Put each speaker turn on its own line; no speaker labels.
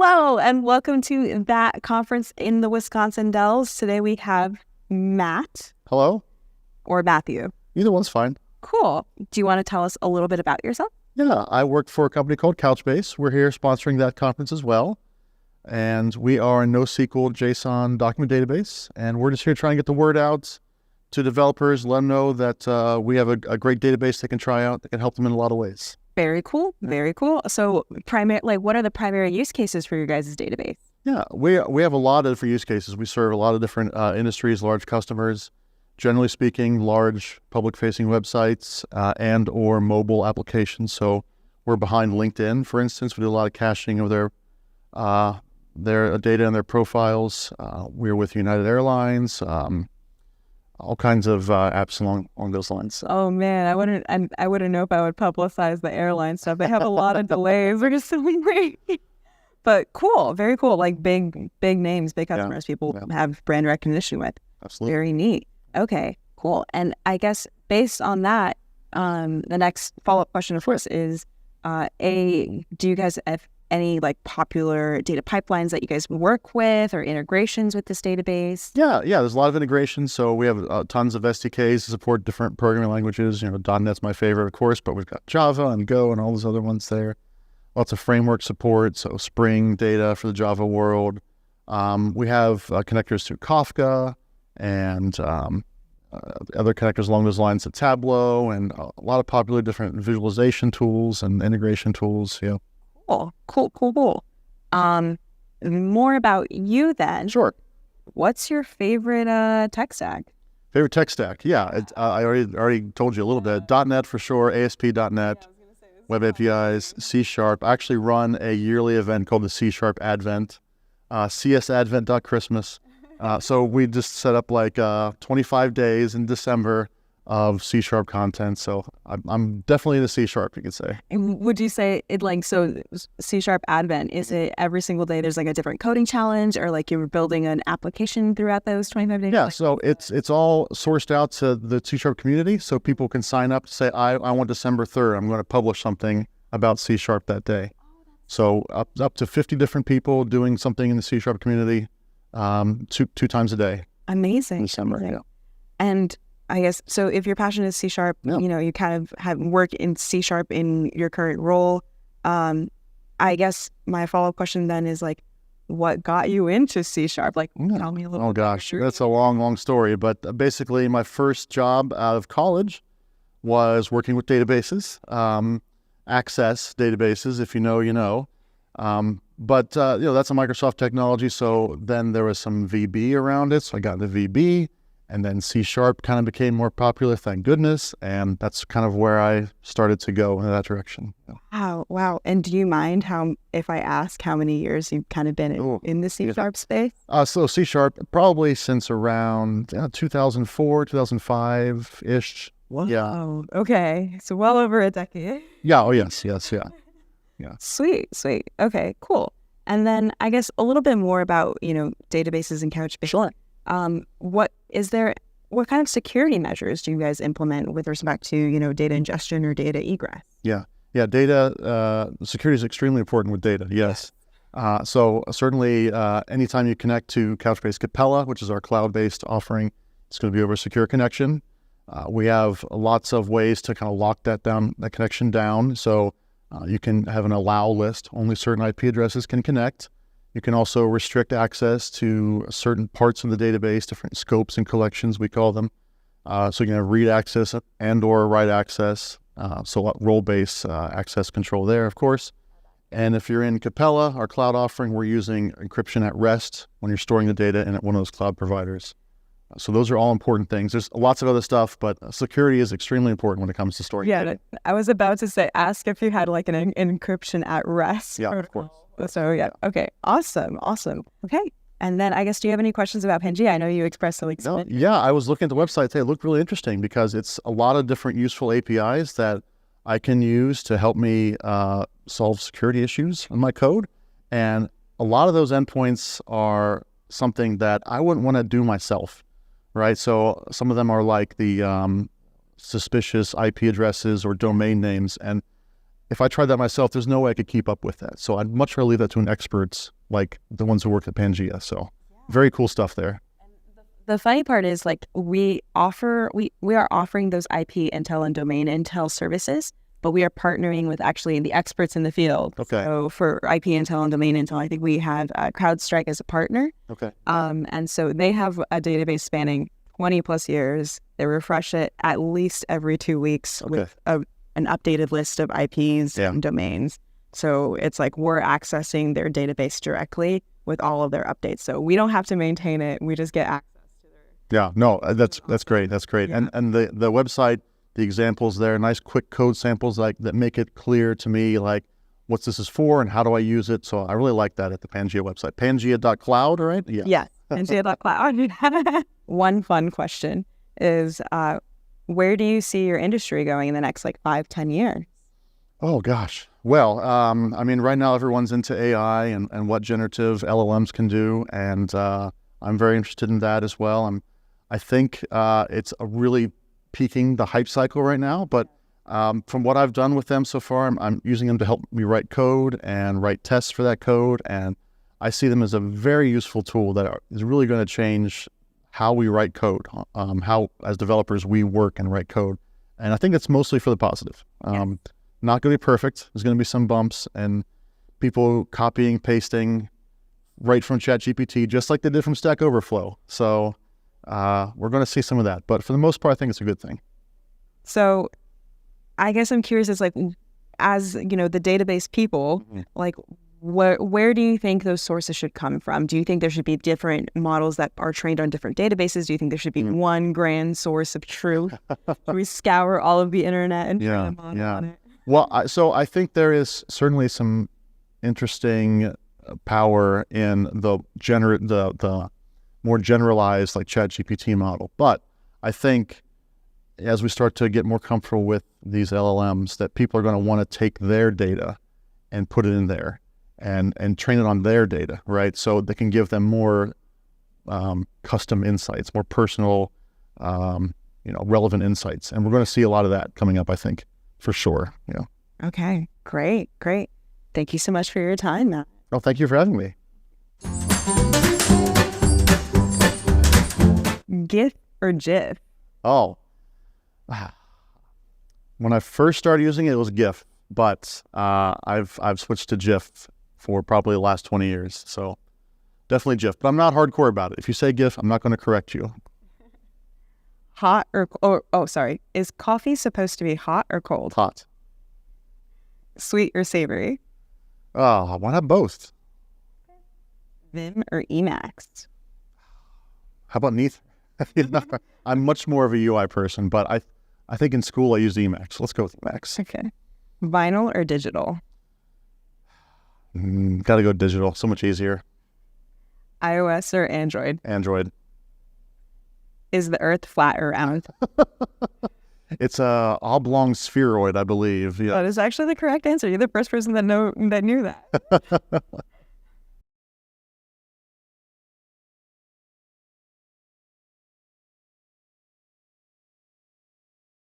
Hello, and welcome to that conference in the Wisconsin Dells. Today we have Matt.
Hello.
Or Matthew.
Either one's fine.
Cool. Do you want to tell us a little bit about yourself?
Yeah, I work for a company called Couchbase. We're here sponsoring that conference as well. And we are a NoSQL JSON document database. And we're just here trying to get the word out to developers, let them know that we have a great database they can try out that can help them in a lot of ways.
Very cool. Very cool. So what are the primary use cases for your guys' database?
Yeah, we have a lot of different use cases. We serve a lot of different industries, large customers. Generally speaking, large public-facing websites and or mobile applications. So we're behind LinkedIn, for instance. We do a lot of caching of their data and their profiles. We're with United Airlines, all kinds of apps along those lines.
Oh man, I wouldn't know if I would publicize the airline stuff. They have a lot of delays. We're just so great. But cool, very cool. Like big names, big customers people have brand recognition with.
Absolutely.
Very neat. Okay, cool. And I guess based on that, the next follow-up question, of course, is do you guys have any like popular data pipelines that you guys work with or integrations with this database?
Yeah. There's a lot of integrations. So we have tons of SDKs to support different programming languages. .NET's my favorite, of course, but we've got Java and Go and all those other ones there. Lots of framework support. So Spring data for the Java world. We have connectors to Kafka and other connectors along those lines to Tableau and a lot of popular different visualization tools and integration tools. Yeah.
Cool. More about you then.
Sure.
What's your favorite tech stack?
Favorite tech stack? Yeah, I already told you a little bit. .NET for sure, ASP.NET, Web APIs, C#. I actually run a yearly event called the C# Advent, csadvent.christmas. So we just set up like 25 days in December of C# content. So I'm definitely the C#, you could say.
And would you say it C# Advent, is it every single day there's like a different coding challenge or like you're building an application throughout those 25 days?
Yeah, so it's all sourced out to the C# community so people can sign up to say, I want December 3rd, I'm going to publish something about C# that day. So up to 50 different people doing something in the C# community two times a day.
Amazing.
December, yeah.
And I guess, so if your passion is C#, you kind of have work in C# in your current role. I guess my follow-up question then is like, what got you into C#? Like, tell me a little.
Oh gosh, that's a long story. But basically my first job out of college was working with databases, Access databases, if you know, you know. But that's a Microsoft technology. So then there was some VB around it. So I got the VB. And then C# kind of became more popular, thank goodness. And that's kind of where I started to go in that direction. Yeah.
Wow. And do you mind if I ask how many years you've kind of been in the C# space?
So C# probably since around 2004, 2005-ish.
Wow.
Yeah.
Okay. So well over a decade.
Yeah. Oh, yes. Yeah.
Sweet. Okay, cool. And then I guess a little bit more about, databases and Couchbase.
Sure.
What kind of security measures do you guys implement with respect to, data ingestion or data egress?
Yeah. Data security is extremely important with data. Yes. So certainly anytime you connect to Couchbase Capella, which is our cloud-based offering, it's going to be over a secure connection. We have lots of ways to kind of lock that connection down. So you can have an allow list. Only certain IP addresses can connect. You can also restrict access to certain parts of the database, different scopes and collections, we call them. So you can have read access and or write access. So role-based access control there, of course. And if you're in Capella, our cloud offering, we're using encryption at rest when you're storing the data in one of those cloud providers. So those are all important things. There's lots of other stuff, but security is extremely important when it comes to storing data.
I was about to ask if you had like an encryption at rest.
Yeah, of course.
So yeah, okay, awesome. Okay, and then I guess, do you have any questions about Pangea? I know you expressed some excitement.
Yeah, I was looking at the website today. It looked really interesting because it's a lot of different useful APIs that I can use to help me solve security issues in my code. And a lot of those endpoints are something that I wouldn't want to do myself, right? So some of them are like the suspicious IP addresses or domain names. And if I tried that myself, there's no way I could keep up with that. So I'd much rather leave that to an experts like the ones who work at Pangea. So very cool stuff there.
The funny part is like we are offering those IP intel and domain intel services, but we are partnering with actually the experts in the field.
Okay.
So for IP intel and domain intel, I think we have CrowdStrike as a partner.
Okay.
And so they have a database spanning 20 plus years. They refresh it at least every 2 weeks with an updated list of IPs and domains. So it's like we're accessing their database directly with all of their updates. So we don't have to maintain it. We just get access to their...
Yeah, no, that's great. That's great.
Yeah.
And the website, the examples there, nice quick code samples like that make it clear to me like what this is for and how do I use it. So I really like that at the Pangea website. Pangea.cloud, right? Yeah.
Yes, Pangea.cloud. One fun question is where do you see your industry going in the next like 5-10 years?
Oh gosh. Well, I mean, right now everyone's into AI and what generative LLMs can do, and I'm very interested in that as well. I think it's a really peaking the hype cycle right now, but from what I've done with them so far, I'm using them to help me write code and write tests for that code, and I see them as a very useful tool that is really going to change how we write code, how as developers we work and write code, and I think it's mostly for the positive. Not going to be perfect. There's going to be some bumps and people copying, pasting right from ChatGPT, just like they did from Stack Overflow. So we're going to see some of that. But for the most part, I think it's a good thing.
So I guess I'm curious, it's like, as you know, the database people, like where do you think those sources should come from? Do you think there should be different models that are trained on different databases? Do you think there should be one grand source of truth? Do we scour all of the internet and train a model on it?
Well, so I think there is certainly some interesting power in the more generalized like ChatGPT model. But I think as we start to get more comfortable with these LLMs, that people are going to want to take their data and put it in there and train it on their data, right? So they can give them more custom insights, more personal, relevant insights. And we're going to see a lot of that coming up, I think. For sure. Yeah.
Okay. Great. Thank you so much for your time, Matt.
Well, thank you for having me.
GIF or GIF?
Oh. When I first started using it, it was GIF, but I've switched to GIF for probably the last 20 years. So definitely GIF, but I'm not hardcore about it. If you say GIF, I'm not going to correct you.
Hot or sorry. Is coffee supposed to be hot or cold?
Hot.
Sweet or savory?
Oh, why not both?
Vim or Emacs?
How about neither? I'm much more of a UI person, but I think in school I used Emacs. Let's go with Emacs.
Okay. Vinyl or digital?
Got to go digital. So much easier.
iOS or Android?
Android.
Is the Earth flat or round?
It's a oblong spheroid, I believe. Yeah.
That is actually the correct answer. You're the first person that knew that.